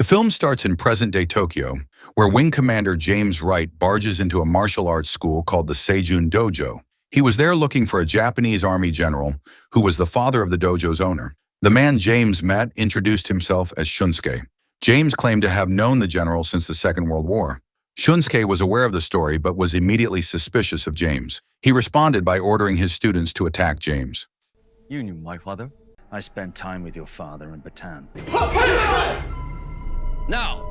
The film starts in present-day Tokyo, where Wing Commander James Wright barges into a martial arts school called the Seijun Dojo. He was there looking for a Japanese army general who was the father of the dojo's owner. The man James met introduced himself as Shunsuke. James claimed to have known the general since the Second World War. Shunsuke was aware of the story but was immediately suspicious of James. He responded by ordering his students to attack James. You knew my father? I spent time with your father in Bataan. Now!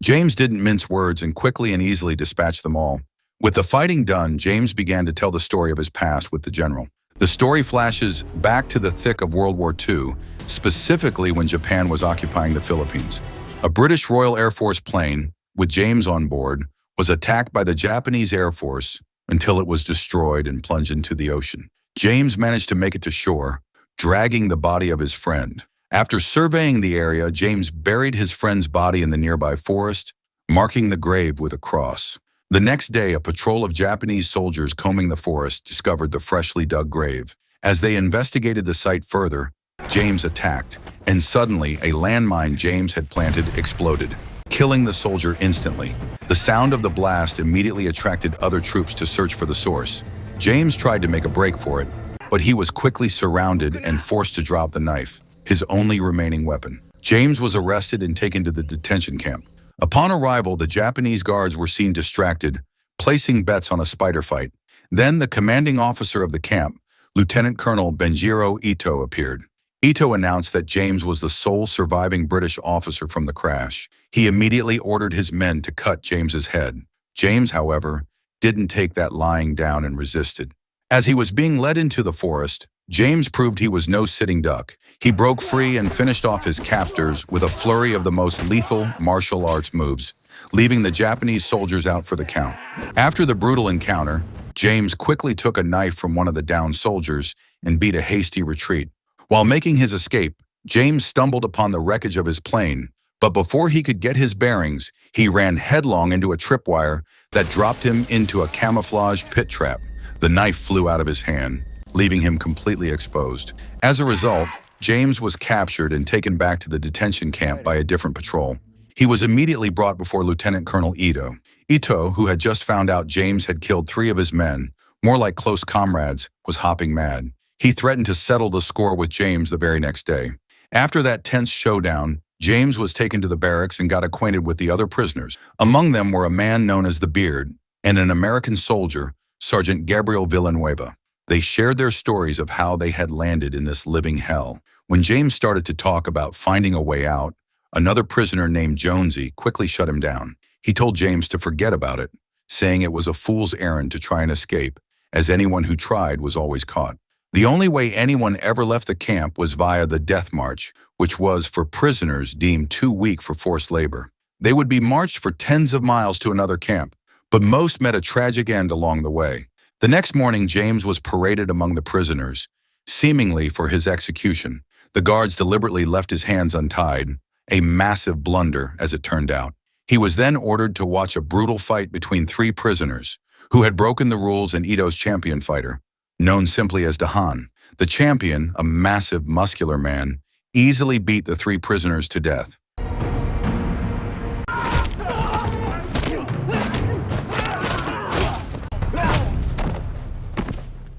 James didn't mince words and quickly and easily dispatched them all. With the fighting done, James began to tell the story of his past with the general. The story flashes back to the thick of World War II, specifically when Japan was occupying the Philippines. A British Royal Air Force plane, with James on board, was attacked by the Japanese Air Force until it was destroyed and plunged into the ocean. James managed to make it to shore, dragging the body of his friend. After surveying the area, James buried his friend's body in the nearby forest, marking the grave with a cross. The next day, a patrol of Japanese soldiers combing the forest discovered the freshly dug grave. As they investigated the site further, James attacked, and suddenly a landmine James had planted exploded, killing the soldier instantly. The sound of the blast immediately attracted other troops to search for the source. James tried to make a break for it, but he was quickly surrounded and forced to drop the knife, his only remaining weapon. James was arrested and taken to the detention camp. Upon arrival, the Japanese guards were seen distracted, placing bets on a spider fight. Then the commanding officer of the camp, Lieutenant Colonel Benjiro Ito, appeared. Ito announced that James was the sole surviving British officer from the crash. He immediately ordered his men to cut James's head. James, however, didn't take that lying down and resisted. As he was being led into the forest, James proved he was no sitting duck. He broke free and finished off his captors with a flurry of the most lethal martial arts moves, leaving the Japanese soldiers out for the count. After the brutal encounter, James quickly took a knife from one of the downed soldiers and beat a hasty retreat. While making his escape, James stumbled upon the wreckage of his plane, but before he could get his bearings, he ran headlong into a tripwire that dropped him into a camouflage pit trap. The knife flew out of his hand, leaving him completely exposed. As a result, James was captured and taken back to the detention camp by a different patrol. He was immediately brought before Lieutenant Colonel Ito. Ito, who had just found out James had killed 3 of his men, more like close comrades, was hopping mad. He threatened to settle the score with James the very next day. After that tense showdown, James was taken to the barracks and got acquainted with the other prisoners. Among them were a man known as the Beard and an American soldier, Sergeant Gabriel Villanueva. They shared their stories of how they had landed in this living hell. When James started to talk about finding a way out, another prisoner named Jonesy quickly shut him down. He told James to forget about it, saying it was a fool's errand to try and escape, as anyone who tried was always caught. The only way anyone ever left the camp was via the Death March, which was for prisoners deemed too weak for forced labor. They would be marched for tens of miles to another camp, but most met a tragic end along the way. The next morning, James was paraded among the prisoners, seemingly for his execution. The guards deliberately left his hands untied, a massive blunder as it turned out. He was then ordered to watch a brutal fight between 3 prisoners who had broken the rules and Ito's champion fighter, known simply as Dahan. The champion, a massive, muscular man, easily beat the 3 prisoners to death.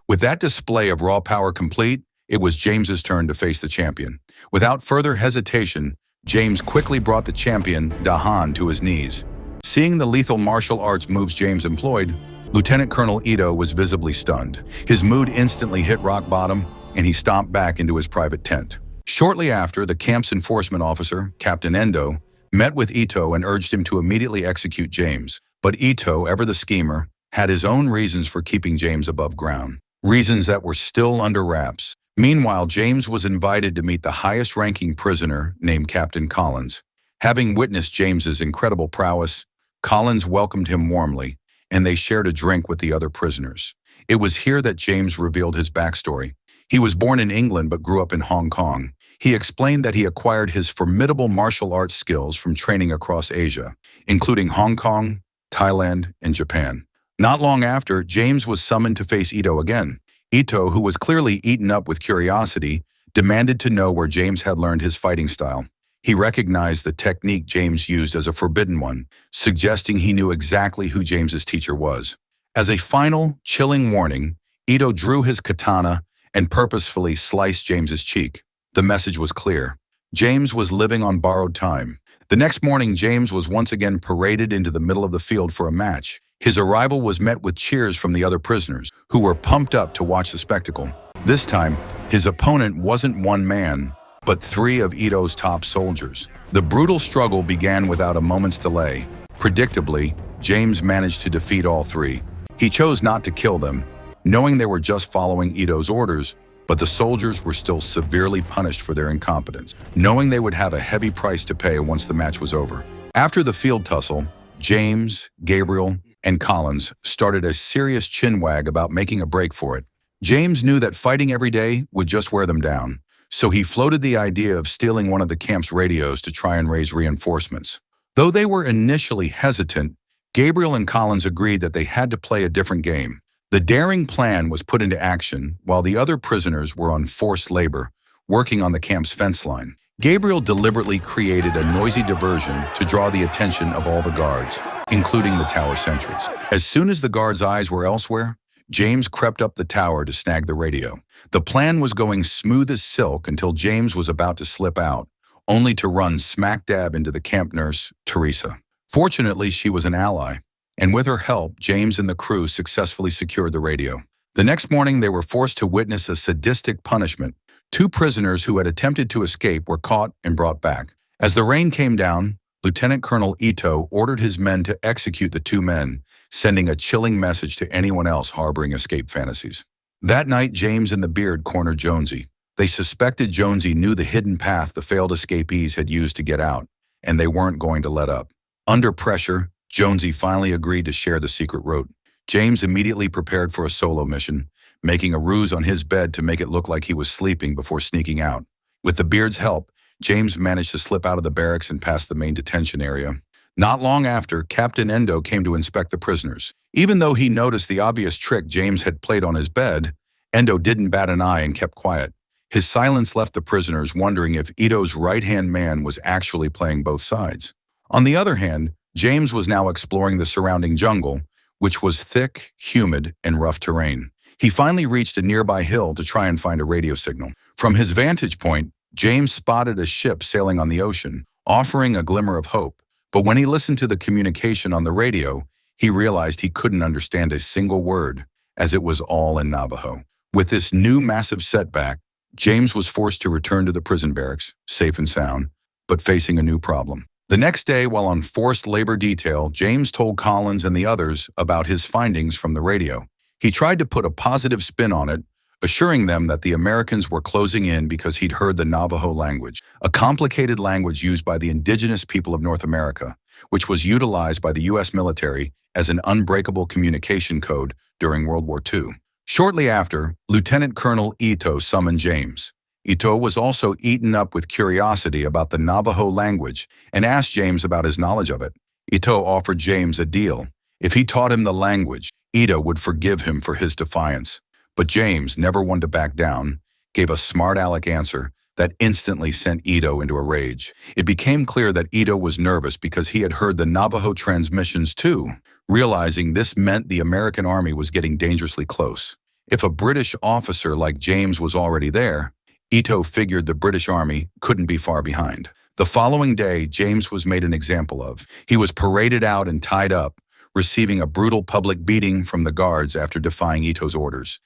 With that display of raw power complete, it was James's turn to face the champion. Without further hesitation, James quickly brought the champion, Dahan, to his knees. Seeing the lethal martial arts moves James employed, Lieutenant Colonel Ito was visibly stunned. His mood instantly hit rock bottom, and he stomped back into his private tent. Shortly after, the camp's enforcement officer, Captain Endo, met with Ito and urged him to immediately execute James. But Ito, ever the schemer, had his own reasons for keeping James above ground. Reasons that were still under wraps. Meanwhile, James was invited to meet the highest-ranking prisoner named Captain Collins. Having witnessed James's incredible prowess, Collins welcomed him warmly, and they shared a drink with the other prisoners. It was here that James revealed his backstory. He was born in England but grew up in Hong Kong. He explained that he acquired his formidable martial arts skills from training across Asia, including Hong Kong, Thailand, and Japan. Not long after, James was summoned to face Ito again. Ito, who was clearly eaten up with curiosity, demanded to know where James had learned his fighting style. He recognized the technique James used as a forbidden one, suggesting he knew exactly who James's teacher was. As a final, chilling warning, Ito drew his katana and purposefully sliced James's cheek. The message was clear. James was living on borrowed time. The next morning, James was once again paraded into the middle of the field for a match. His arrival was met with cheers from the other prisoners, who were pumped up to watch the spectacle. This time, his opponent wasn't one man, but 3 of Ito's top soldiers. The brutal struggle began without a moment's delay. Predictably, James managed to defeat all 3. He chose not to kill them, knowing they were just following Ito's orders, but the soldiers were still severely punished for their incompetence, knowing they would have a heavy price to pay once the match was over. After the field tussle, James, Gabriel, and Collins started a serious chinwag about making a break for it. James knew that fighting every day would just wear them down, so he floated the idea of stealing one of the camp's radios to try and raise reinforcements. Though they were initially hesitant, Gabriel and Collins agreed that they had to play a different game. The daring plan was put into action while the other prisoners were on forced labor, working on the camp's fence line. Gabriel deliberately created a noisy diversion to draw the attention of all the guards, including the tower sentries. As soon as the guards' eyes were elsewhere, James crept up the tower to snag the radio. The plan was going smooth as silk until James was about to slip out, only to run smack dab into the camp nurse, Teresa. Fortunately, she was an ally, and with her help, James and the crew successfully secured the radio. The next morning, they were forced to witness a sadistic punishment. 2 prisoners who had attempted to escape were caught and brought back. As the rain came down, Lieutenant Colonel Ito ordered his men to execute the 2 men, sending a chilling message to anyone else harboring escape fantasies. That night, James and the Beard cornered Jonesy. They suspected Jonesy knew the hidden path the failed escapees had used to get out, and they weren't going to let up. Under pressure, Jonesy finally agreed to share the secret route. James immediately prepared for a solo mission, making a ruse on his bed to make it look like he was sleeping before sneaking out. With the Beard's help, James managed to slip out of the barracks and past the main detention area. Not long after, Captain Endo came to inspect the prisoners. Even though he noticed the obvious trick James had played on his bed, Endo didn't bat an eye and kept quiet. His silence left the prisoners wondering if Ito's right-hand man was actually playing both sides. On the other hand, James was now exploring the surrounding jungle, which was thick, humid, and rough terrain. He finally reached a nearby hill to try and find a radio signal. From his vantage point, James spotted a ship sailing on the ocean, offering a glimmer of hope. But when he listened to the communication on the radio, he realized he couldn't understand a single word, as it was all in Navajo. With this new massive setback, James was forced to return to the prison barracks, safe and sound, but facing a new problem. The next day, while on forced labor detail, James told Collins and the others about his findings from the radio. He tried to put a positive spin on it, assuring them that the Americans were closing in because he'd heard the Navajo language, a complicated language used by the indigenous people of North America, which was utilized by the U.S. military as an unbreakable communication code during World War II. Shortly after, Lieutenant Colonel Ito summoned James. Ito was also eaten up with curiosity about the Navajo language and asked James about his knowledge of it. Ito offered James a deal. If he taught him the language, Ito would forgive him for his defiance. But James, never one to back down, gave a smart-aleck answer that instantly sent Ito into a rage. It became clear that Ito was nervous because he had heard the Navajo transmissions too, realizing this meant the American army was getting dangerously close. If a British officer like James was already there, Ito figured the British army couldn't be far behind. The following day, James was made an example of. He was paraded out and tied up, receiving a brutal public beating from the guards after defying Ito's orders.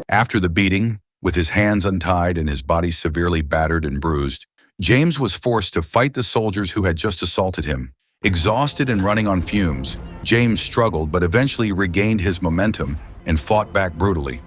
After the beating, with his hands untied and his body severely battered and bruised, James was forced to fight the soldiers who had just assaulted him. Exhausted and running on fumes, James struggled but eventually regained his momentum and fought back brutally.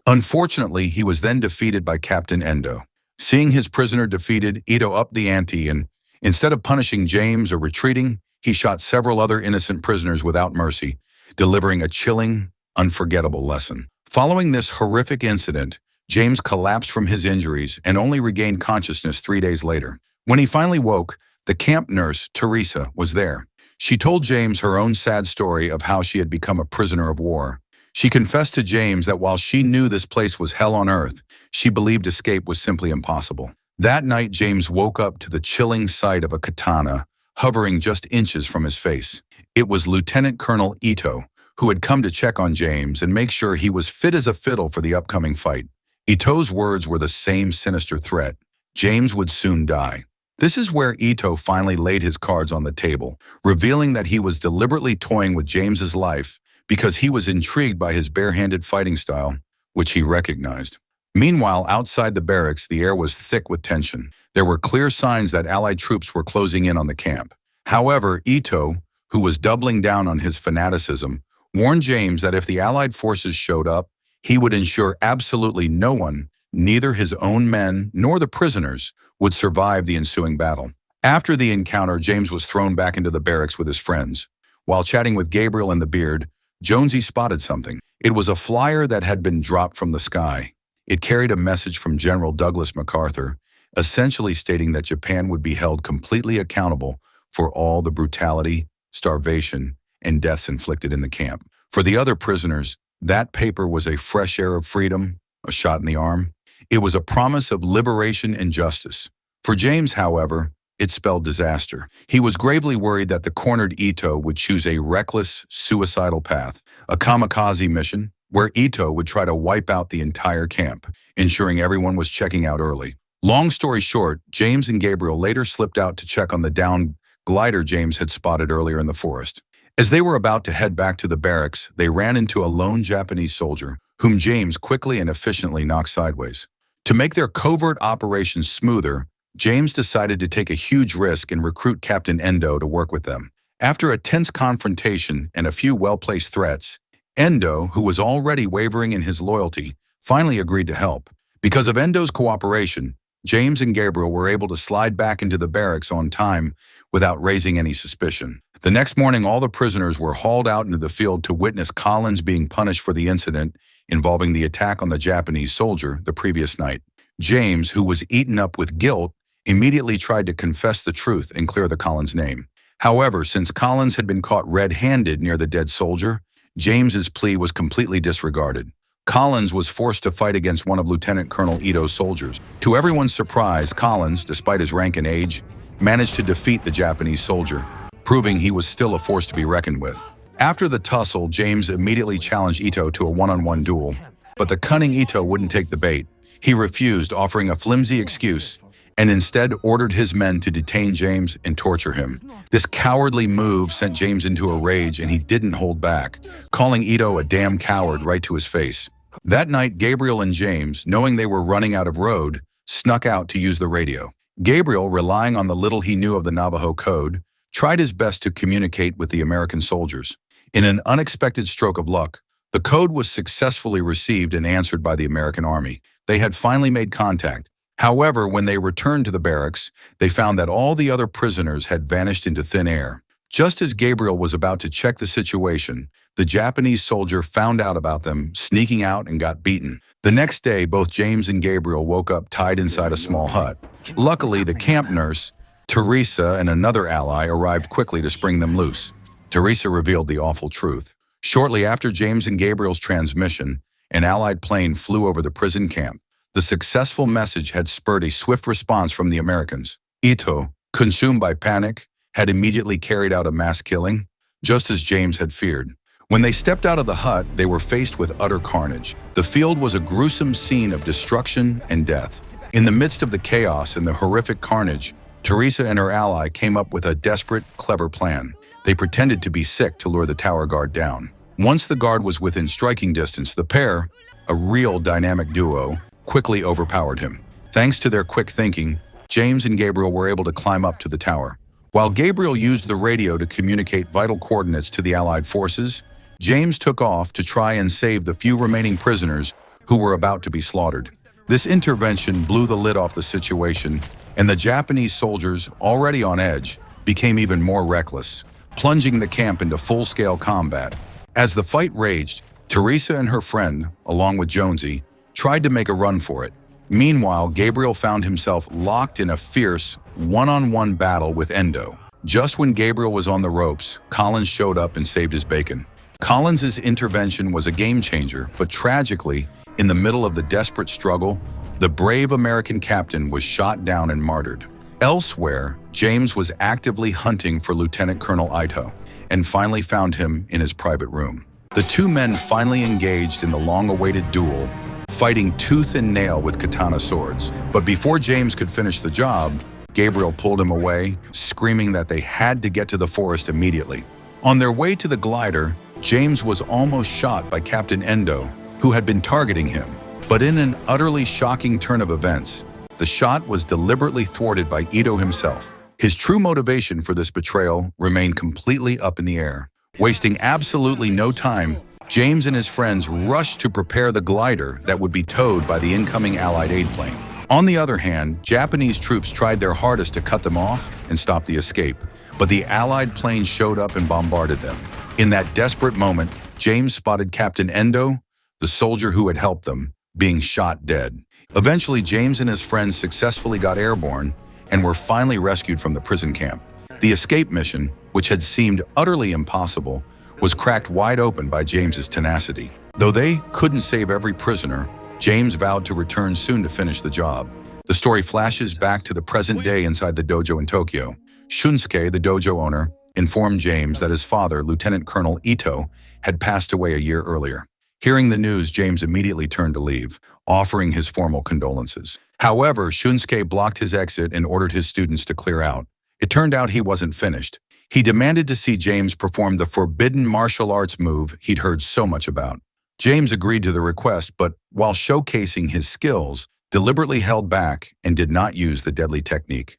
Unfortunately, he was then defeated by Captain Endo. Seeing his prisoner defeated, Ito upped the ante and, instead of punishing James or retreating, he shot several other innocent prisoners without mercy, delivering a chilling, unforgettable lesson. Following this horrific incident, James collapsed from his injuries and only regained consciousness 3 days later. When he finally woke, the camp nurse, Teresa, was there. She told James her own sad story of how she had become a prisoner of war. She confessed to James that while she knew this place was hell on earth, she believed escape was simply impossible. That night, James woke up to the chilling sight of a katana hovering just inches from his face. It was Lieutenant Colonel Ito, who had come to check on James and make sure he was fit as a fiddle for the upcoming fight. Ito's words were the same sinister threat: James would soon die. This is where Ito finally laid his cards on the table, revealing that he was deliberately toying with James's life because he was intrigued by his bare-handed fighting style, which he recognized. Meanwhile, outside the barracks, the air was thick with tension. There were clear signs that Allied troops were closing in on the camp. However, Ito, who was doubling down on his fanaticism, warned James that if the Allied forces showed up, he would ensure absolutely no one, neither his own men nor the prisoners, would survive the ensuing battle. After the encounter, James was thrown back into the barracks with his friends. While chatting with Gabriel and the Beard, Jonesy spotted something. It was a flyer that had been dropped from the sky. It carried a message from General Douglas MacArthur, essentially stating that Japan would be held completely accountable for all the brutality, starvation, and deaths inflicted in the camp. For the other prisoners, that paper was a fresh air of freedom, a shot in the arm. It was a promise of liberation and justice. For James, however, it spelled disaster. He was gravely worried that the cornered Ito would choose a reckless, suicidal path, a kamikaze mission, where Ito would try to wipe out the entire camp, ensuring everyone was checking out early. Long story short, James and Gabriel later slipped out to check on the downed glider James had spotted earlier in the forest. As they were about to head back to the barracks, they ran into a lone Japanese soldier, whom James quickly and efficiently knocked sideways. To make their covert operations smoother, James decided to take a huge risk and recruit Captain Endo to work with them. After a tense confrontation and a few well-placed threats, Endo, who was already wavering in his loyalty, finally agreed to help. Because of Endo's cooperation, James and Gabriel were able to slide back into the barracks on time without raising any suspicion. The next morning, all the prisoners were hauled out into the field to witness Collins being punished for the incident involving the attack on the Japanese soldier the previous night. James, who was eaten up with guilt, immediately tried to confess the truth and clear the Collins name. However, since Collins had been caught red-handed near the dead soldier, James's plea was completely disregarded. Collins was forced to fight against one of Lieutenant Colonel Ito's soldiers. To everyone's surprise, Collins, despite his rank and age, managed to defeat the Japanese soldier, proving he was still a force to be reckoned with. After the tussle, James immediately challenged Ito to a one-on-one duel, but the cunning Ito wouldn't take the bait. He refused, offering a flimsy excuse, and instead ordered his men to detain James and torture him. This cowardly move sent James into a rage, and he didn't hold back, calling Ito a damn coward right to his face. That night, Gabriel and James, knowing they were running out of road, snuck out to use the radio. Gabriel, relying on the little he knew of the Navajo code, tried his best to communicate with the American soldiers. In an unexpected stroke of luck, the code was successfully received and answered by the American Army. They had finally made contact. However, when they returned to the barracks, they found that all the other prisoners had vanished into thin air. Just as Gabriel was about to check the situation, the Japanese soldier found out about them, sneaking out and got beaten. The next day, both James and Gabriel woke up tied inside a small hut. Luckily, the camp nurse, Teresa, and another ally arrived quickly to spring them loose. Teresa revealed the awful truth. Shortly after James and Gabriel's transmission, an Allied plane flew over the prison camp. The successful message had spurred a swift response from the Americans. Ito, consumed by panic, had immediately carried out a mass killing, just as James had feared. When they stepped out of the hut, they were faced with utter carnage. The field was a gruesome scene of destruction and death. In the midst of the chaos and the horrific carnage, Teresa and her ally came up with a desperate, clever plan. They pretended to be sick to lure the tower guard down. Once the guard was within striking distance, the pair, a real dynamic duo, quickly overpowered him. Thanks to their quick thinking, James and Gabriel were able to climb up to the tower. While Gabriel used the radio to communicate vital coordinates to the Allied forces, James took off to try and save the few remaining prisoners who were about to be slaughtered. This intervention blew the lid off the situation, and the Japanese soldiers, already on edge, became even more reckless. plunging the camp into full-scale combat. As the fight raged, Teresa and her friend, along with Jonesy, tried to make a run for it. Meanwhile, Gabriel found himself locked in a fierce, one-on-one battle with Endo. Just when Gabriel was on the ropes, Collins showed up and saved his bacon. Collins's intervention was a game-changer, but tragically, in the middle of the desperate struggle, the brave American captain was shot down and martyred. Elsewhere, James was actively hunting for Lieutenant Colonel Ito, and finally found him in his private room. The two men finally engaged in the long-awaited duel, fighting tooth and nail with katana swords. But before James could finish the job, Gabriel pulled him away, screaming that they had to get to the forest immediately. On their way to the glider, James was almost shot by Captain Endo, who had been targeting him. But in an utterly shocking turn of events, the shot was deliberately thwarted by Ito himself. His true motivation for this betrayal remained completely up in the air. Wasting absolutely no time, James and his friends rushed to prepare the glider that would be towed by the incoming Allied aid plane. On the other hand, Japanese troops tried their hardest to cut them off and stop the escape, but the Allied plane showed up and bombarded them. In that desperate moment, James spotted Captain Endo, the soldier who had helped them, being shot dead. Eventually, James and his friends successfully got airborne and were finally rescued from the prison camp. The escape mission, which had seemed utterly impossible, was cracked wide open by James's tenacity. Though they couldn't save every prisoner, James vowed to return soon to finish the job. The story flashes back to the present day inside the dojo in Tokyo. Shunsuke, the dojo owner, informed James that his father, Lieutenant Colonel Ito, had passed away a year earlier. Hearing the news, James immediately turned to leave, offering his formal condolences. However, Shunsuke blocked his exit and ordered his students to clear out. It turned out he wasn't finished. He demanded to see James perform the forbidden martial arts move he'd heard so much about. James agreed to the request, but while showcasing his skills, deliberately held back and did not use the deadly technique.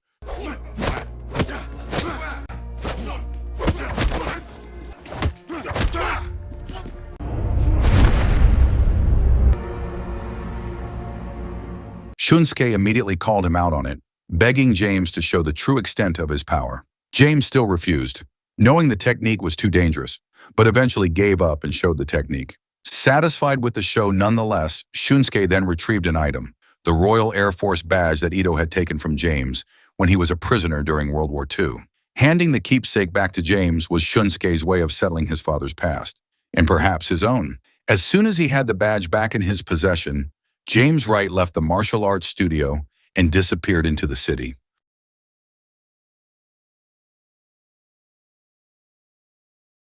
Shunsuke immediately called him out on it, begging James to show the true extent of his power. James still refused, knowing the technique was too dangerous, but eventually gave up and showed the technique. Satisfied with the show nonetheless, Shunsuke then retrieved an item, the Royal Air Force badge that Ito had taken from James when he was a prisoner during World War II. Handing the keepsake back to James was Shunsuke's way of settling his father's past, and perhaps his own. As soon as he had the badge back in his possession, James Wright left the martial arts studio and disappeared into the city.